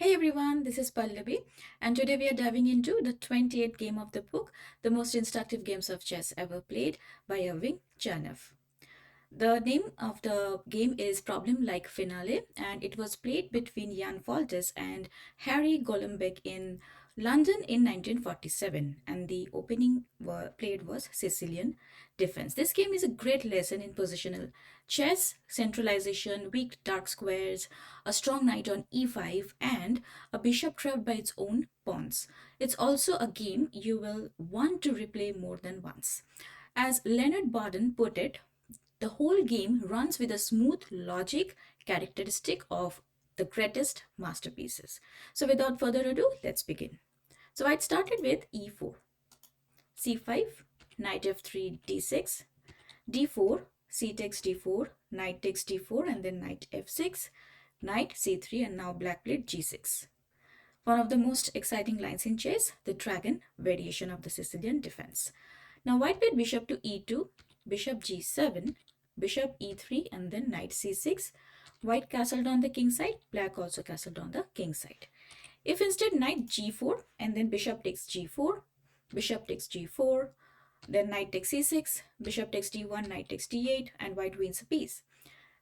Hey everyone, this is Pallavi, and today we are diving into the 28th game of the book, The Most Instructive Games of Chess Ever Played by Irving Chernev. The name of the game is Problem Like Finale, and it was played between Jan Foltys and Harry Golombek in London in 1947, and the opening played was Sicilian Defense. This game is a great lesson in positional chess, centralization, weak dark squares, a strong knight on e5, and a bishop trapped by its own pawns. It's also a game you will want to replay more than once. As Leonard Barden put it, the whole game runs with a smooth logic characteristic of the greatest masterpieces. So without further ado, let's begin. So I started with e4, c5, knight f3, d6, d4, c takes d4, knight takes d4, and then knight f6, knight c3, and now black played g6. One of the most exciting lines in chess, the dragon variation of the Sicilian defense. Now white played bishop to e2, bishop g7, bishop e3, and then knight c6. White castled on the king side, black also castled on the king side. If instead knight g4 and then bishop takes g4, bishop takes g4, then knight takes c6, bishop takes d1, knight takes d8, and white wins a piece.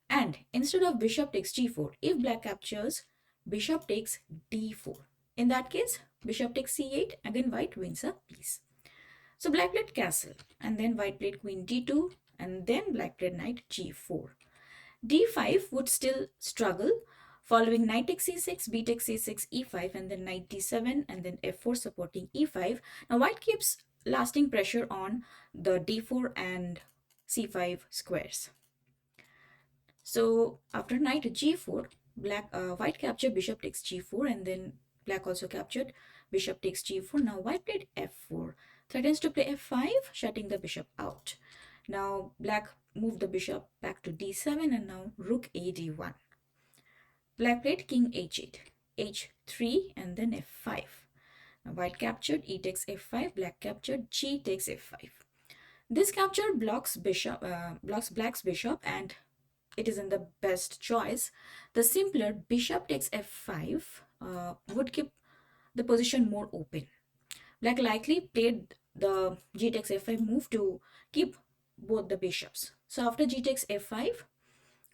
And instead of bishop takes g4, if black captures, bishop takes d4. In that case, bishop takes c8, again white wins a piece. So black played castle, and then white played queen d2, and then black played knight g4. d5 would still struggle, following knight takes c6, b takes c6, e5, and then knight d7, and then f4 supporting e5. Now white keeps lasting pressure on the d4 and c5 squares. So after knight g4, white captured bishop takes g4, and then black also captured bishop takes g4. Now white played f4, threatens to play f5, shutting the bishop out. Now black moved the bishop back to d7, and now rook a d1. Black played king h8, h3, and then f5. Now white captured e takes f5, black captured g takes f5. This capture blocks black's bishop, and it isn't the best choice. The simpler bishop takes f5 would keep the position more open. Black likely played the g takes f5 move to keep both the bishops. So after g takes f5,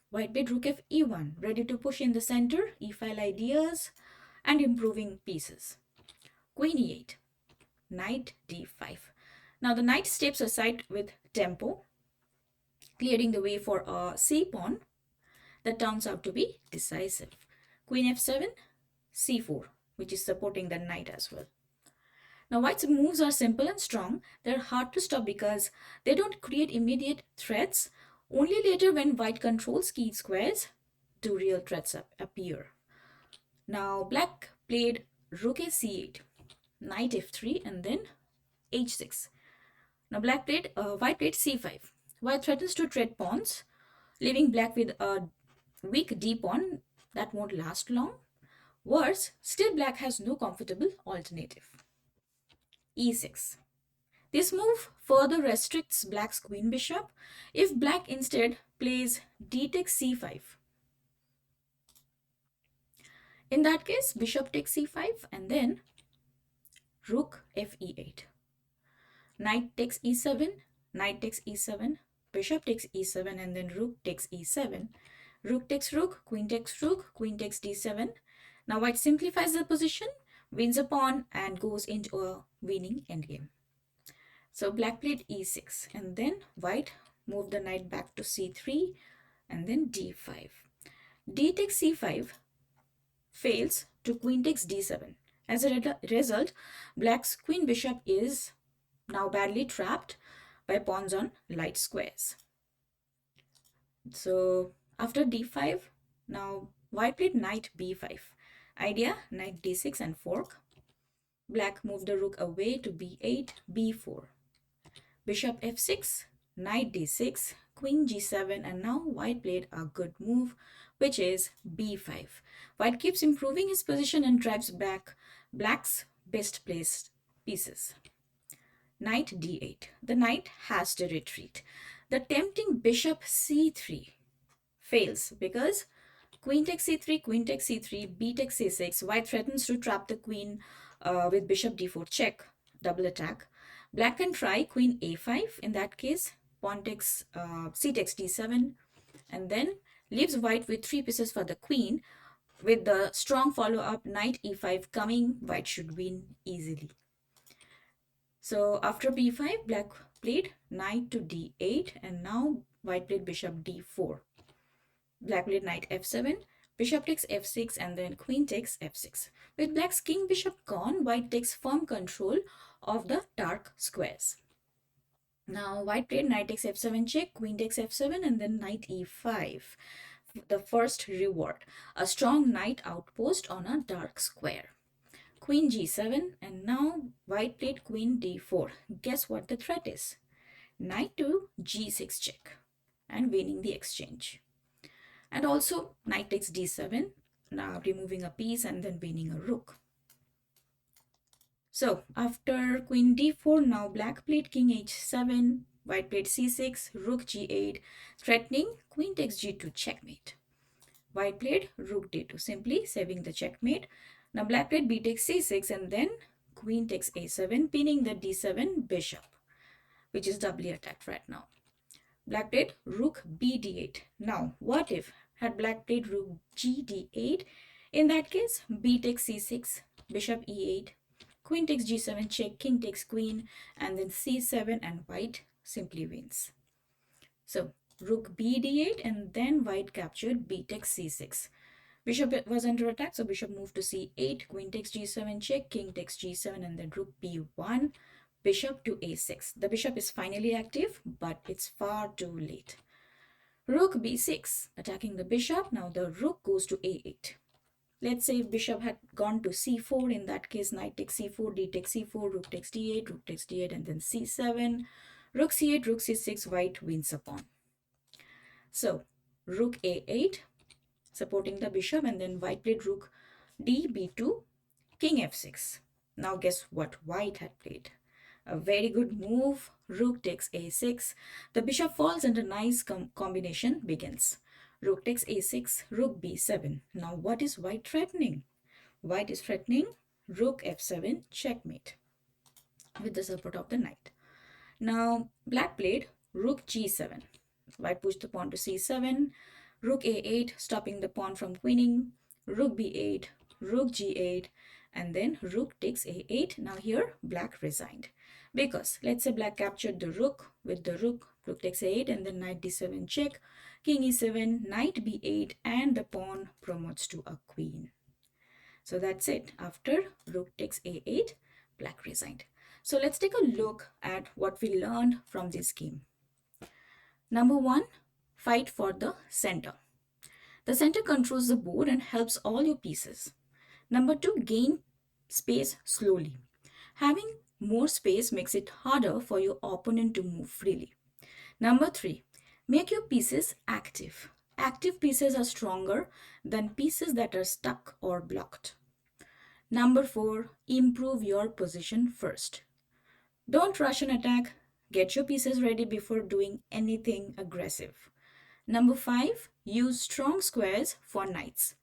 white played rook f e1, ready to push in the center, e-file ideas, and improving pieces. Queen e8, knight d5. Now the knight steps aside with tempo, clearing the way for a c pawn that turns out to be decisive. Queen f7, c4, which is supporting the knight as well. Now white's moves are simple and strong. They're hard to stop because they don't create immediate threats. Only later when white controls key squares do real threats appear. Now black played rook a c8, knight f3, and then h6. Now white played c5. White threatens to trade pawns, leaving black with a weak d pawn that won't last long. Worse, still black has no comfortable alternative. e6. This move further restricts black's queen bishop. If black instead plays d takes c5, in that case bishop takes c5 and then rook f e8. Knight takes e7, knight takes e7, bishop takes e7, and then rook takes e7. Rook takes rook, queen takes d7. Now white simplifies the position, wins a pawn, and goes into a winning endgame. So black played e6, and then white moved the knight back to c3, and then d5. D takes c5 fails to queen takes d7. As a result, black's queen bishop is now badly trapped by pawns on light squares. So after d5, now white played knight b5. Idea, knight d6 and fork. Black moved the rook away to b8, b4. Bishop f6, knight d6, queen g7, and now white played a good move, which is b5. White keeps improving his position and drives back black's best placed pieces. Knight d8. The knight has to retreat. The tempting bishop c3 fails because Queen takes c3, queen takes c3, b takes c6. White threatens to trap the queen with bishop d4 check, double attack. Black can try queen a5. In that case, pawn takes c takes d7, and then leaves white with three pieces for the queen. With the strong follow-up knight e5 coming, white should win easily. So after b5, black played knight to d8, and now white played bishop d4. Black played knight f7, bishop takes f6, and then queen takes f6. With black's king bishop gone, white takes firm control of the dark squares. Now white played knight takes f7 check, queen takes f7, and then knight e5. The first reward, a strong knight outpost on a dark square. Queen g7, and now white played queen d4. Guess what the threat is? Knight to g6 check and winning the exchange. And also knight takes d7, now removing a piece and then winning a rook. So after queen d4, now black played king h7, white played c6, rook g8, threatening queen takes g2 checkmate. White played rook d2, simply saving the checkmate. Now black played b takes c6, and then queen takes a7, pinning the d7 bishop, which is doubly attacked right now. Black played rook b d8. Now what if had black played rook g d8? In that case, b takes c6, bishop e8, queen takes g7 check, king takes queen, and then c7, and white simply wins. So rook b d8, and then white captured b takes c6. Bishop was under attack, so bishop moved to c8, queen takes g7 check, king takes g7, and then rook b1, bishop to a6. The bishop is finally active, but it's far too late. Rook b6, attacking the bishop. Now the rook goes to a8. Let's say if bishop had gone to c4, in that case knight takes c4, d takes c4, rook takes d8, rook takes d8, and then c7. Rook c8, rook c6, white wins a pawn. So rook a8, supporting the bishop, and then white played rook d b2, king f6. Now guess what white had played? A very good move. Rook takes a6. The bishop falls and a nice combination begins. Rook takes a6, rook b7. Now what is white threatening? White is threatening rook f7 checkmate with the support of the knight. Now black played rook g7. White pushed the pawn to c7, rook a8, stopping the pawn from queening, rook b8, rook g8, and then rook takes a8. Now here black resigned, because let's say black captured the rook. With the rook, rook takes a8, and then knight d7 check, king e7, knight b8, and the pawn promotes to a queen. So that's it. After rook takes a8, black resigned. So let's take a look at what we learned from this game. Number one, fight for the center. The center controls the board and helps all your pieces. Number two, gain space slowly. Having more space makes it harder for your opponent to move freely. Number three, make your pieces active. Active pieces are stronger than pieces that are stuck or blocked. Number four, improve your position first. Don't rush an attack. Get your pieces ready before doing anything aggressive. Number five, use strong squares for knights.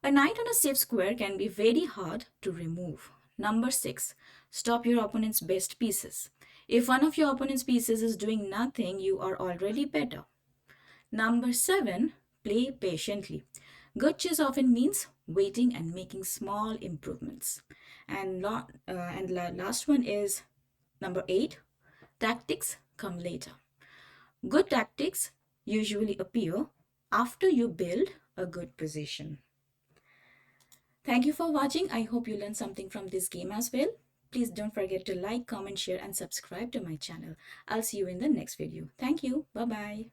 A knight on a safe square can be very hard to remove. Number six, stop your opponent's best pieces. If one of your opponent's pieces is doing nothing, you are already better. Number seven, play patiently. Good chess often means waiting and making small improvements. And last one is number eight, tactics come later. Good tactics usually appear after you build a good position. Thank you for watching. I hope you learned something from this game as well. Please don't forget to like, comment, share, and subscribe to my channel. I'll see you in the next video. Thank you. Bye-bye.